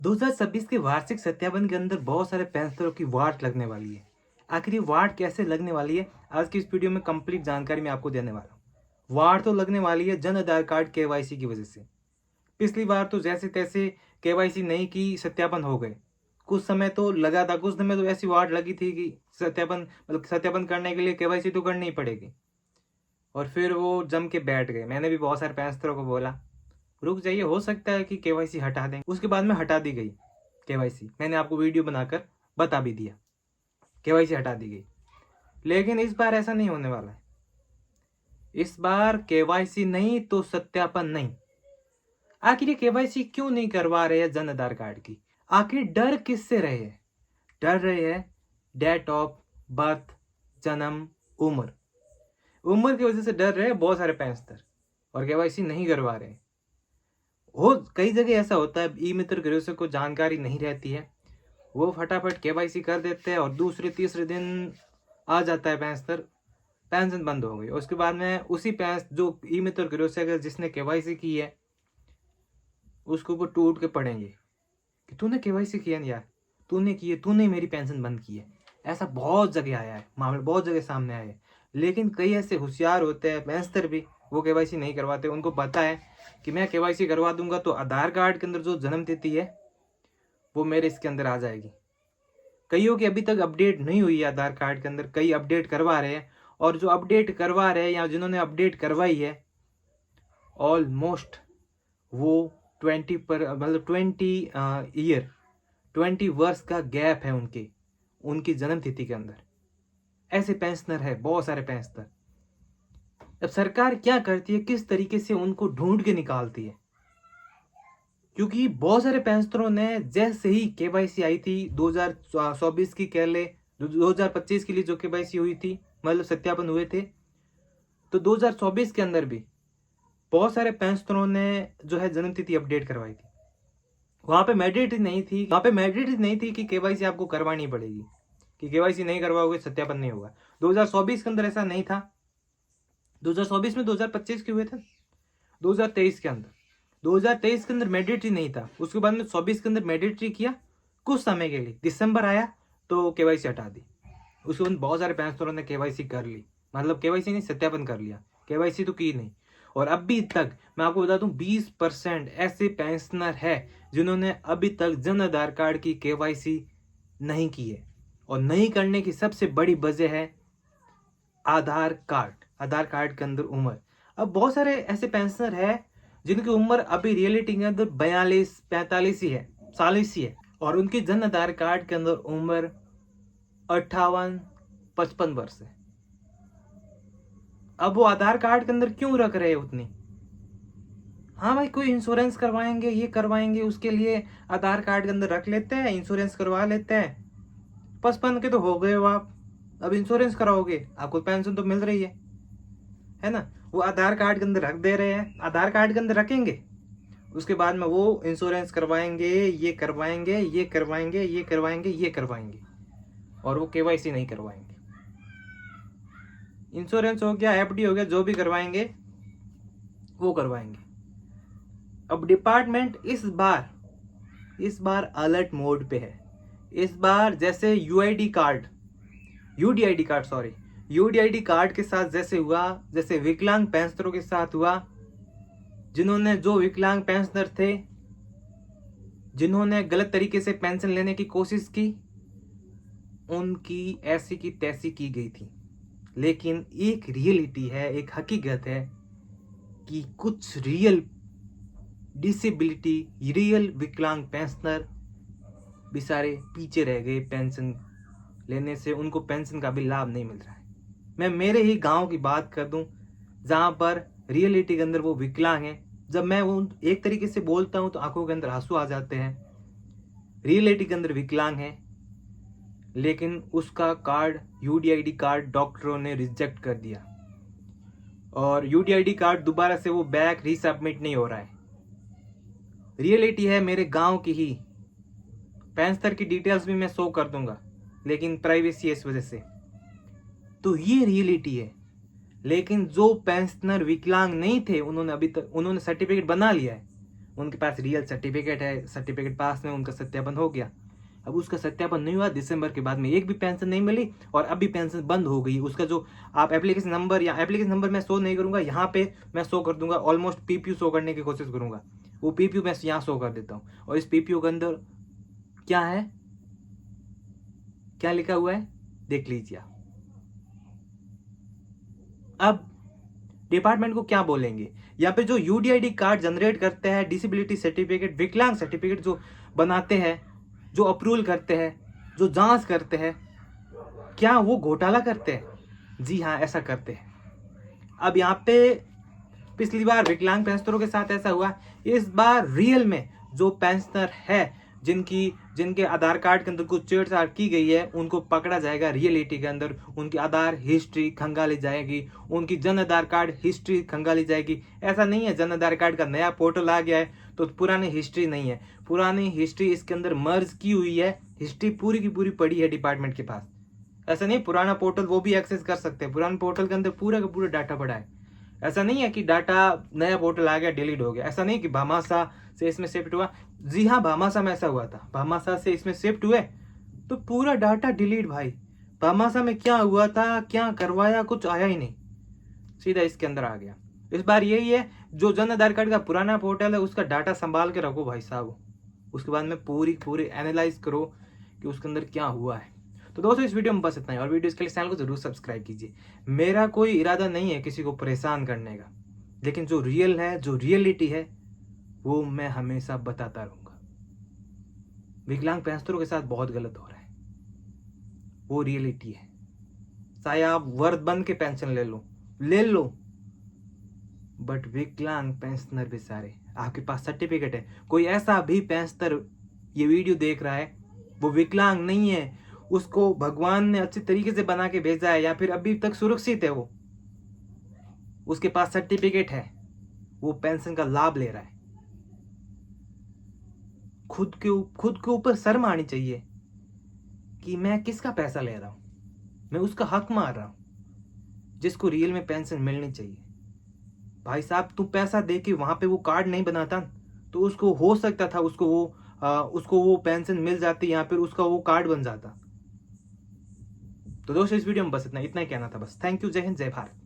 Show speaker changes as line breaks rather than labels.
2026 के वार्षिक सत्यापन के अंदर बहुत सारे पेंशनरों की वाट लगने वाली है। आखिर ये वाट कैसे लगने वाली है, आज की इस वीडियो में कंप्लीट जानकारी मैं आपको देने वाला हूँ। वाट तो लगने वाली है जन आधार कार्ड केवाईसी की वजह से। पिछली बार तो जैसे तैसे केवाईसी नहीं की, सत्यापन हो गए। कुछ समय तो लगा था, कुछ समय तो ऐसी वाट लगी थी कि सत्यापन करने के लिए केवाईसी तो करनी ही पड़ेगी। और फिर वो जम के बैठ गए। मैंने भी बहुत सारे पेंशनरों को बोला रुक जाइए, हो सकता है कि केवाईसी हटा दें। उसके बाद में हटा दी गई केवाईसी। मैंने आपको वीडियो बनाकर बता भी दिया, केवाईसी हटा दी गई। लेकिन इस बार ऐसा नहीं होने वाला है। इस बार केवाईसी नहीं तो सत्यापन नहीं। आखिर ये केवाईसी क्यों नहीं करवा रहे हैं जन आधार कार्ड की? आखिर डर किससे रहे हैं? डर रहे हैं डेट ऑफ बर्थ, जन्म, उम्र की वजह से डर रहे हैं बहुत सारे पेंशनर और केवाईसी नहीं करवा रहे। हो कई जगह ऐसा होता है, ई मित्र गृह को जानकारी नहीं रहती है, वो फटाफट केवाईसी कर देते हैं और दूसरे तीसरे दिन आ जाता है पेंशनर, पेंशन बंद हो गई। उसके बाद में उसी जो ई मित्र गृह से अगर जिसने केवाईसी की है उसके ऊपर टूट के पड़ेंगे कि तूने केवाईसी किया नहीं यार, तूने की है, तूने मेरी पेंशन बंद की है। ऐसा बहुत जगह आया है, मामले बहुत जगह सामने आए हैं। लेकिन कई ऐसे होशियार होते हैं पेंशनर भी, वो केवाईसी नहीं करवाते। उनको पता है कि मैं केवाईसी करवा दूंगा तो आधार कार्ड के अंदर जो जन्म तिथि है वो मेरे इसके अंदर आ जाएगी। कईयों की अभी तक अपडेट नहीं हुई है आधार कार्ड के अंदर, कई अपडेट करवा रहे हैं। और जो अपडेट करवा रहे हैं या जिन्होंने अपडेट करवाई है ऑलमोस्ट वो 20 वर्ष का गैप है उनकी जन्म तिथि के अंदर। ऐसे पेंशनर है बहुत सारे पेंशनर। अब सरकार क्या करती है, किस तरीके से उनको ढूंढ के निकालती है? क्योंकि बहुत सारे पेंशनरों ने जैसे ही केवाईसी आई थी 2024 की कह ले, 2025 के लिए जो केवाईसी हुई थी, मतलब सत्यापन हुए थे, तो 2024 के अंदर भी बहुत सारे पेंशनरों ने जो है जन्म तिथि अपडेट करवाई थी। वहां पे मैंडेटरी नहीं थी कि केवाईसी आपको करवानी पड़ेगी, कि केवाईसी नहीं करवाओगे सत्यापन नहीं होगा। 2024 के अंदर ऐसा नहीं था। 2024 में 2025 के हुए थे। 2023 के अंदर 2023 के अंदर मैंडेटरी नहीं था। उसके बाद में 24 के अंदर मैंडेटरी किया कुछ समय के लिए, दिसंबर आया तो केवाईसी हटा दी। उसके बाद बहुत सारे पेंशनरों ने केवाईसी कर ली, मतलब केवाईसी नहीं सत्यापन कर लिया, केवाईसी तो की नहीं। और अभी तक मैं आपको बता दूं 20% ऐसे पेंशनर है जिन्होंने अभी तक जन आधार कार्ड की केवाईसी नहीं की है। और नहीं करने की सबसे बड़ी वजह है आधार कार्ड के अंदर उम्र। अब बहुत सारे ऐसे पेंशनर है जिनकी उम्र अभी रियलिटी के अंदर 42-45 ही है, 40 ही है। और उनकी जन आधार कार्ड के अंदर उम्र 58-55 वर्ष है। अब वो आधार कार्ड के अंदर क्यों रख रहे हैं उतनी? हाँ भाई, कोई इंश्योरेंस करवाएंगे, ये करवाएंगे, उसके लिए आधार कार्ड के अंदर रख लेते हैं, इंश्योरेंस करवा लेते हैं। 55 के तो हो गए हो आप, अब इंश्योरेंस कराओगे, आपको पेंशन तो मिल रही है ना। वो आधार कार्ड के अंदर रख दे रहे हैं, आधार कार्ड के अंदर रखेंगे, उसके बाद में वो इंश्योरेंस करवाएंगे, ये करवाएंगे, ये करवाएंगे, ये करवाएंगे, ये करवाएंगे, और वो केवाईसी नहीं करवाएंगे। इंश्योरेंस हो गया, एफडी हो गया, जो भी करवाएंगे वो करवाएंगे। अब डिपार्टमेंट इस बार अलर्ट मोड पे है। इस बार जैसे यूडीआईडी कार्ड के साथ जैसे हुआ, जैसे विकलांग पेंशनरों के साथ हुआ, जो विकलांग पेंशनर थे जिन्होंने गलत तरीके से पेंशन लेने की कोशिश की, उनकी ऐसी की तैसी की गई थी। लेकिन एक रियलिटी है, एक हकीकत है कि कुछ रियल विकलांग पेंशनर बेचारे पीछे रह गए पेंशन लेने से, उनको पेंशन का भी लाभ नहीं मिल रहा है। मैं मेरे ही गांव की बात कर दूं जहां पर रियलिटी के अंदर वो विकलांग है। जब मैं वो एक तरीके से बोलता हूं तो आंखों के अंदर आंसू आ जाते हैं। रियलिटी के अंदर विकलांग है, लेकिन उसका कार्ड, यूडीआईडी कार्ड, डॉक्टरों ने रिजेक्ट कर दिया और यूडीआईडी कार्ड दोबारा से वो बैक रीसबमिट नहीं हो रहा है। रियलिटी है मेरे गांव की ही। पेंशनर की डिटेल्स भी मैं शो कर दूंगा, लेकिन प्राइवेसी है इस वजह से। तो ये रियलिटी है। लेकिन जो पेंशनर विकलांग नहीं थे, उन्होंने सर्टिफिकेट बना लिया है, उनके पास रियल सर्टिफिकेट है, सर्टिफिकेट पास में उनका सत्यापन हो गया। अब उसका सत्यापन नहीं हुआ, दिसंबर के बाद में एक भी पेंशन नहीं मिली और अभी पेंशन बंद हो गई। उसका जो आप एप्लीकेशन नंबर या एप्लीकेशन नंबर मैं शो नहीं करूंगा, यहाँ पे मैं शो कर दूंगा, ऑलमोस्ट पीपीयू शो करने की कोशिश करूंगा। वो पीपीयू मैं यहाँ शो कर देता हूँ और इस पीपीयू के अंदर क्या है, क्या लिखा हुआ है देख लीजिए आप। अब डिपार्टमेंट को क्या बोलेंगे, यहाँ पे जो यूडीआईडी कार्ड जनरेट करते हैं, डिसेबिलिटी सर्टिफिकेट, विकलांग सर्टिफिकेट जो बनाते हैं, जो अप्रूवल करते हैं, जो जांच करते हैं, क्या वो घोटाला करते हैं? जी हाँ, ऐसा करते हैं। अब यहाँ पे पिछली बार विकलांग पेंशनरों के साथ ऐसा हुआ, इस बार रियल में जो पेंशनर है जिनके आधार कार्ड के अंदर कुछ छेड़छाड़ की गई है, उनको पकड़ा जाएगा। रियलिटी के अंदर उनकी आधार हिस्ट्री खंगाली जाएगी, उनकी जन आधार कार्ड हिस्ट्री खंगाली जाएगी। ऐसा नहीं है जन आधार कार्ड का नया पोर्टल आ गया है तो पुरानी हिस्ट्री नहीं है, पुरानी हिस्ट्री इसके अंदर मर्ज की हुई है, हिस्ट्री पूरी की पूरी पड़ी है डिपार्टमेंट के पास। ऐसा नहीं पुराना पोर्टल वो भी एक्सेस कर सकते हैं, पुराने पोर्टल के अंदर पूरा का पूरा डाटा पड़ा है। ऐसा नहीं है कि डाटा नया पोर्टल आ गया डिलीट हो गया, ऐसा नहीं कि भामाशाह से इसमें शिफ्ट हुआ। जी हाँ, भामाशाह में ऐसा हुआ था, भामाशाह से इसमें शिफ्ट हुए तो पूरा डाटा डिलीट। भाई भामाशाह में क्या हुआ था, क्या करवाया, कुछ आया ही नहीं, सीधा इसके अंदर आ गया। इस बार यही है, जो जन आधार कार्ड का पुराना पोर्टल है उसका डाटा संभाल के रखो भाई साहब, उसके बाद में पूरी एनालाइज करो कि उसके अंदर क्या हुआ है। तो दोस्तों इस वीडियो में बस इतना ही, और वीडियो के लिए चैनल को जरूर सब्सक्राइब कीजिए। मेरा कोई इरादा नहीं है किसी को परेशान करने का, लेकिन जो रियल है, जो रियलिटी है, वो मैं हमेशा बताता रहूंगा। विकलांग पेंशनरों के साथ बहुत गलत हो रहा है, वो रियलिटी है। चाहे आप वर्द बन के पेंशन ले लो, बट विकलांग पेंशनर बेचारे, आपके पास सर्टिफिकेट है, कोई ऐसा भी पेंशनर ये वीडियो देख रहा है वो विकलांग नहीं है, उसको भगवान ने अच्छे तरीके से बना के भेजा है या फिर अभी तक सुरक्षित है, वो उसके पास सर्टिफिकेट है, वो पेंशन का लाभ ले रहा है, खुद के ऊपर शर्म आनी चाहिए कि मैं किसका पैसा ले रहा हूं, मैं उसका हक मार रहा हूं जिसको रियल में पेंशन मिलनी चाहिए। भाई साहब तू पैसा दे के वहां पे वो कार्ड नहीं बनाता तो उसको हो सकता था उसको वो पेंशन मिल जाती या फिर उसका वो कार्ड बन जाता। तो दोस्तों इस वीडियो में बस इतना ही कहना था बस। थैंक यू, जय हिंद, जय भारत।